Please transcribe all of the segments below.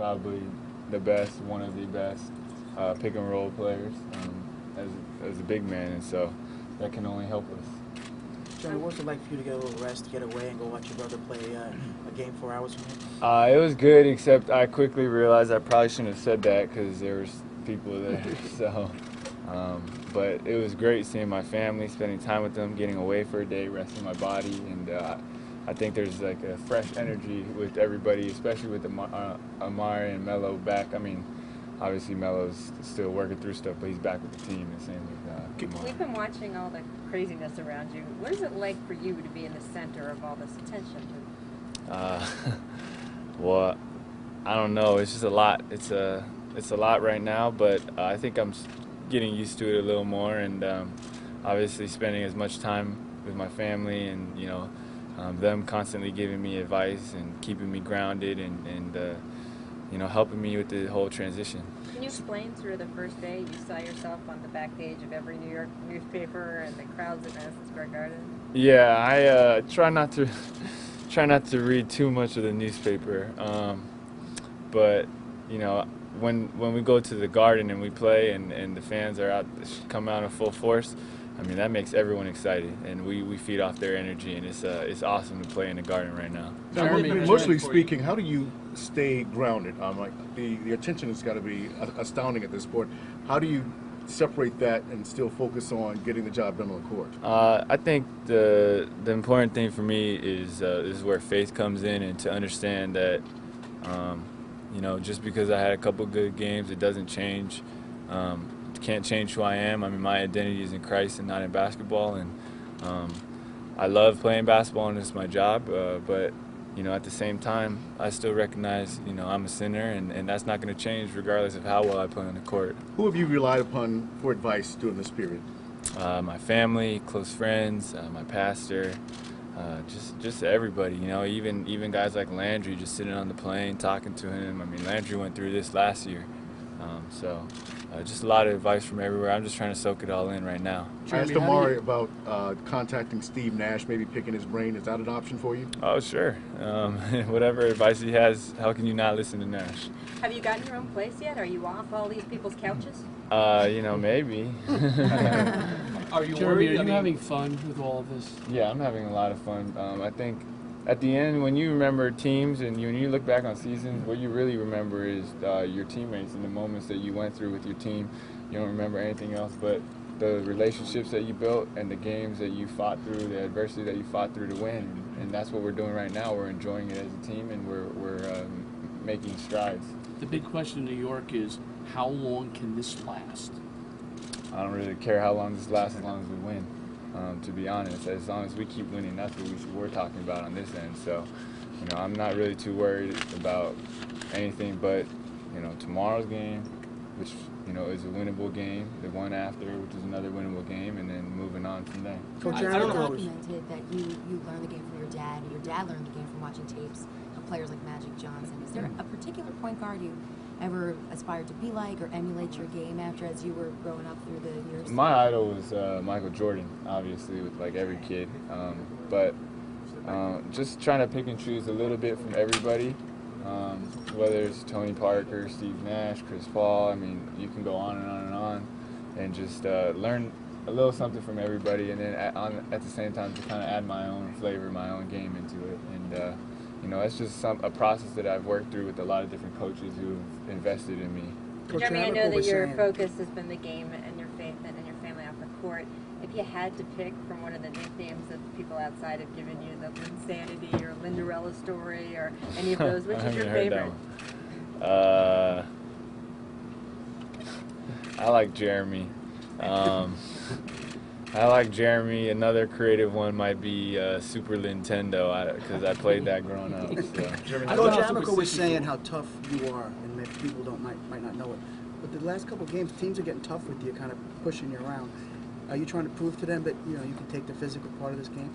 probably the best, one of the best pick and roll players as a big man, and so that can only help us. Jeremy, what was it like for you to get a little rest, get away, and go watch your brother play a game 4 hours from here? It was good, except I quickly realized I probably shouldn't have said that because there was people there. So, but it was great seeing my family, spending time with them, getting away for a day, resting my body, and I think there's like a fresh energy with everybody, especially with Amari and Melo back. I mean, obviously Melo's still working through stuff, but he's back with the team. The same with Amari. We've been watching all the craziness around you. What is it like for you to be in the center of all this attention? Well, I don't know. It's just a lot. It's a lot right now, but I think I'm getting used to it a little more, and obviously spending as much time with my family, and them constantly giving me advice and keeping me grounded, and helping me with the whole transition. Can you explain sort of the first day you saw yourself on the back page of every New York newspaper and the crowds at Madison Square Garden? Yeah, I try not to read too much of the newspaper, but when we go to the Garden and we play and the fans are come out in full force, I mean, that makes everyone excited, and we feed off their energy, and it's awesome to play in the Garden right now. Emotionally speaking, how do you stay grounded? Like the attention has got to be astounding at this sport. How do you separate that and still focus on getting the job done on the court? I think the important thing for me is where faith comes in, and to understand that just because I had a couple good games, it doesn't change. Can't change who I am. I mean, my identity is in Christ and not in basketball, and I love playing basketball and it's my job, but at the same time, I still recognize I'm a sinner, and that's not going to change regardless of how well I play on the court. Who have you relied upon for advice during this period? My family, close friends, my pastor, just everybody. Even guys like Landry, just sitting on the plane talking to him. I mean, Landry went through this last year. So just a lot of advice from everywhere. I'm just trying to soak it all in right now. I asked Amari about contacting Steve Nash, maybe picking his brain. Is that an option for you? Oh, sure. Whatever advice he has, how can you not listen to Nash? Have you gotten your own place yet? Are you off all these people's couches? Maybe. Are you worried? Are you having fun with all of this? Yeah, I'm having a lot of fun. I think at the end, when you remember teams and when you look back on seasons, what you really remember is your teammates and the moments that you went through with your team. You don't remember anything else but the relationships that you built and the games that you fought through, the adversity that you fought through to win. And that's what we're doing right now. We're enjoying it as a team, and we're making strides. The big question in New York is, how long can this last? I don't really care how long this lasts as long as we win. To be honest, as long as we keep winning, that's what we're talking about on this end. So, I'm not really too worried about anything but, tomorrow's game, which, is a winnable game, the one after, which is another winnable game, and then moving on from there. Coach, I documented that you learned the game from your dad, and your dad learned the game from watching tapes of players like Magic Johnson. Is there a particular point guard you ever aspired to be like or emulate your game after as you were growing up through the years? My idol was Michael Jordan, obviously, with like every kid. But just trying to pick and choose a little bit from everybody, whether it's Tony Parker, Steve Nash, Chris Paul. I mean, you can go on and on and on, and just learn a little something from everybody, and then at the same time to kind of add my own flavor, my own game into it. And it's just a process that I've worked through with a lot of different coaches who have invested in me. Jeremy, I know that your focus has been the game and your faith and your family off the court. If you had to pick from one of the nicknames that the people outside have given you, the Linsanity or Lindarella story or any of those, which is your favorite? I like Jeremy. I like Jeremy. Another creative one might be Super Nintendo, because I played that growing up. So. Coach Amico was saying how tough you are, and maybe people might not know it. But the last couple of games, teams are getting tough with you, kind of pushing you around. Are you trying to prove to them that you can take the physical part of this game?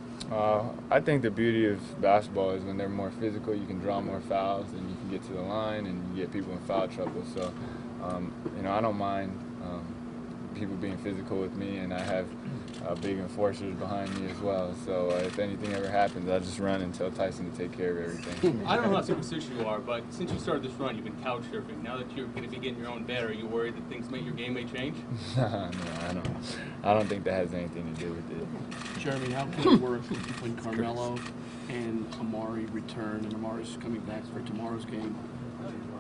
I think the beauty of basketball is when they're more physical, you can draw more fouls, and you can get to the line, and you get people in foul trouble. So, I don't mind people being physical with me, and I have big enforcers behind me as well. So if anything ever happens, I just run and tell Tyson to take care of everything. I don't know how superstitious you are, but since you started this run, you've been couch surfing. Now that you're going to be getting your own bed, are you worried that your game may change? No, I don't think that has anything to do with it. Jeremy, how can it work when Carmelo and Amari return, and Amari's coming back for tomorrow's game?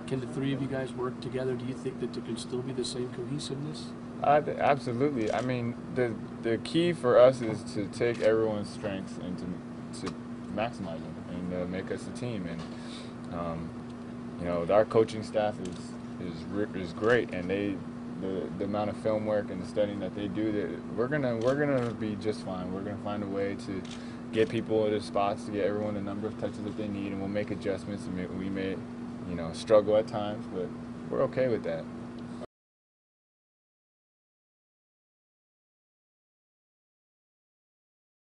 Can the three of you guys work together? Do you think that there can still be the same cohesiveness? Absolutely. I mean, the key for us is to take everyone's strengths and to maximize them and make us a team. And you know, our coaching staff is great, and the amount of film work and the studying that they do, we're gonna be just fine. We're gonna find a way to get people at their spots, to get everyone the number of touches that they need, and we'll make adjustments. And we may, you know, struggle at times, but we're okay with that.